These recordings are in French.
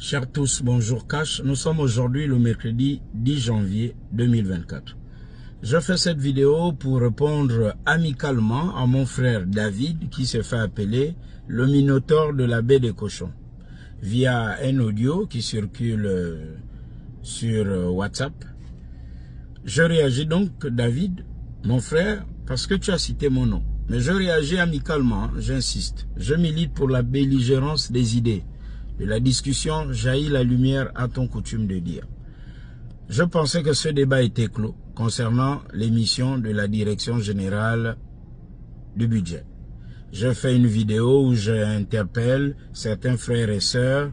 Chers tous, bonjour Cash. Nous sommes aujourd'hui le mercredi 10 janvier 2024. Je fais cette vidéo pour répondre amicalement à mon frère David qui se fait appeler le Minotaure de la baie des cochons via un audio qui circule sur WhatsApp. Je réagis donc, David, mon frère, parce que tu as cité mon nom. Mais je réagis amicalement, j'insiste. Je milite pour la belligérance des idées. De la discussion jaillit la lumière, a-t-on coutume de dire. Je pensais que ce débat était clos concernant l'émission de la Direction Générale du Budget. Je fais une vidéo où j'interpelle certains frères et sœurs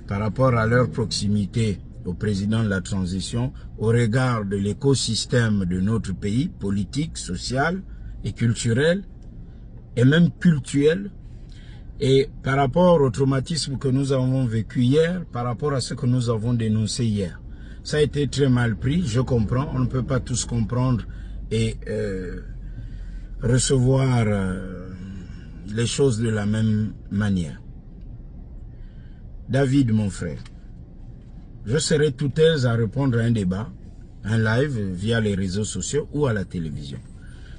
par rapport à leur proximité au président de la transition, au regard de l'écosystème de notre pays, politique, social et culturel, et même cultuel. Et par rapport au traumatisme que nous avons vécu hier, par rapport à ce que nous avons dénoncé hier, ça a été très mal pris, je comprends, on ne peut pas tous comprendre et recevoir les choses de la même manière. David, mon frère, je serai tout aise à répondre à un débat, un live via les réseaux sociaux ou à la télévision.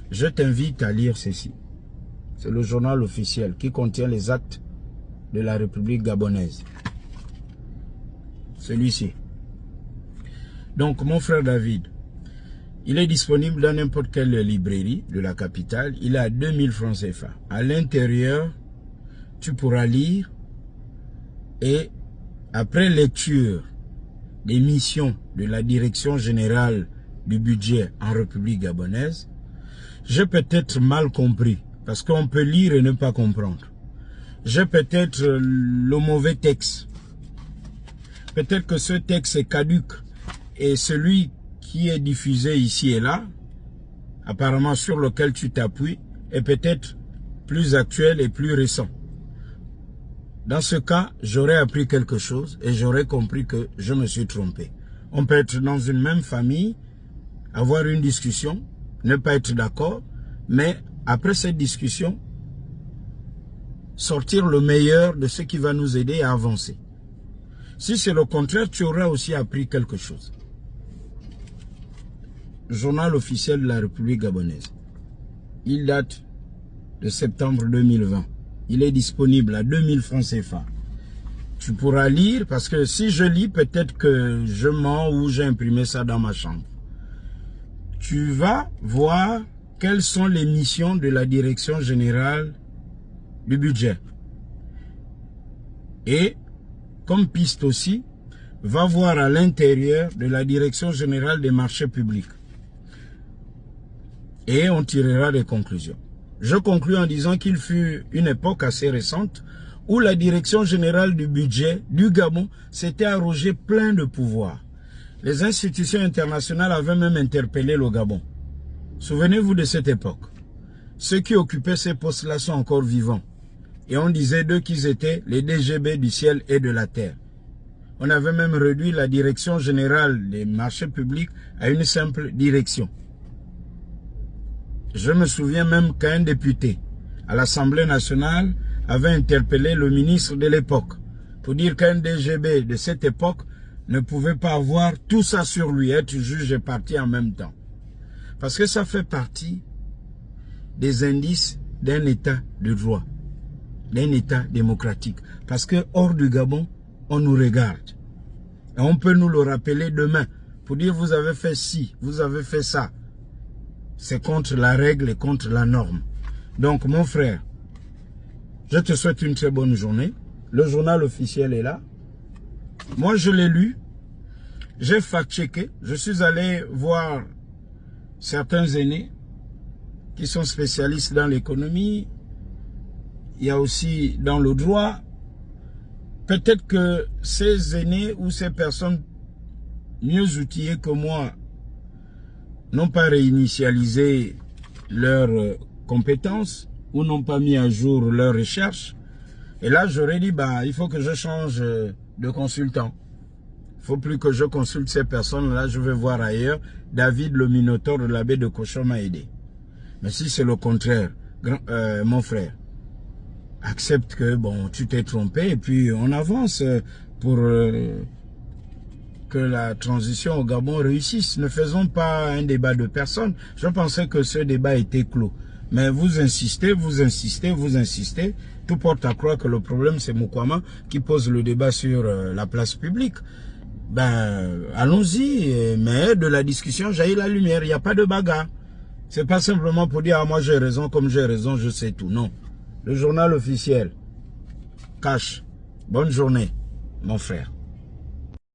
Je t'invite à lire ceci. C'est le journal officiel qui contient les actes de la République gabonaise. Celui-ci. Donc, mon frère David, il est disponible dans n'importe quelle librairie de la capitale. Il est à 2000 francs CFA. À l'intérieur, tu pourras lire et après lecture des missions de la Direction Générale du Budget en République gabonaise, j'ai peut-être mal compris. Parce qu'on peut lire et ne pas comprendre. J'ai peut-être le mauvais texte. Peut-être que ce texte est caduc. Et celui qui est diffusé ici et là, apparemment sur lequel tu t'appuies, est peut-être plus actuel et plus récent. Dans ce cas, j'aurais appris quelque chose et j'aurais compris que je me suis trompé. On peut être dans une même famille, avoir une discussion, ne pas être d'accord, mais après cette discussion, sortir le meilleur de ce qui va nous aider à avancer. Si c'est le contraire, tu auras aussi appris quelque chose. Journal officiel de la République gabonaise. Il date de septembre 2020. Il est disponible à 2000 francs CFA. Tu pourras lire, parce que si je lis, peut-être que je mens ou j'ai imprimé ça dans ma chambre. Tu vas voir quelles sont les missions de la Direction Générale du Budget. Et, comme piste aussi, va voir à l'intérieur de la Direction Générale des Marchés Publics. Et on tirera des conclusions. Je conclus en disant qu'il fut une époque assez récente où la Direction Générale du Budget du Gabon s'était arrogé plein de pouvoirs. Les institutions internationales avaient même interpellé le Gabon. Souvenez-vous de cette époque. Ceux qui occupaient ces postes-là sont encore vivants. Et on disait d'eux qu'ils étaient les DGB du ciel et de la terre. On avait même réduit la Direction Générale des Marchés Publics à une simple direction. Je me souviens même qu'un député à l'Assemblée nationale avait interpellé le ministre de l'époque pour dire qu'un DGB de cette époque ne pouvait pas avoir tout ça sur lui, être juge et parti en même temps. Parce que ça fait partie des indices d'un état de droit, d'un état démocratique. Parce que hors du Gabon, on nous regarde. Et on peut nous le rappeler demain pour dire vous avez fait ci, vous avez fait ça. C'est contre la règle et contre la norme. Donc mon frère, je te souhaite une très bonne journée. Le journal officiel est là. Moi je l'ai lu. J'ai fact-checké. Je suis allé voir certains aînés qui sont spécialistes dans l'économie, il y a aussi dans le droit. Peut-être que ces aînés ou ces personnes mieux outillées que moi n'ont pas réinitialisé leurs compétences ou n'ont pas mis à jour leurs recherches. Et là, j'aurais dit, il faut que je change de consultant. Il ne faut plus que je consulte ces personnes-là, je vais voir ailleurs. David, le Minotaure de la baie de cochon, m'a aidé. Mais si c'est le contraire, mon frère, accepte que, bon, tu t'es trompé et puis on avance. pour que la transition au Gabon réussisse. Ne faisons pas un débat de personnes. Je pensais que ce débat était clos. Mais vous insistez, vous insistez, vous insistez. Tout porte à croire que le problème, c'est Mukwama qui pose le débat sur la place publique. Ben, allons-y. Mais de la discussion jaillit la lumière. Il n'y a pas de bagarre. C'est pas simplement pour dire, ah, moi j'ai raison, comme j'ai raison, je sais tout. Non. Le journal officiel. Cash. Bonne journée, mon frère.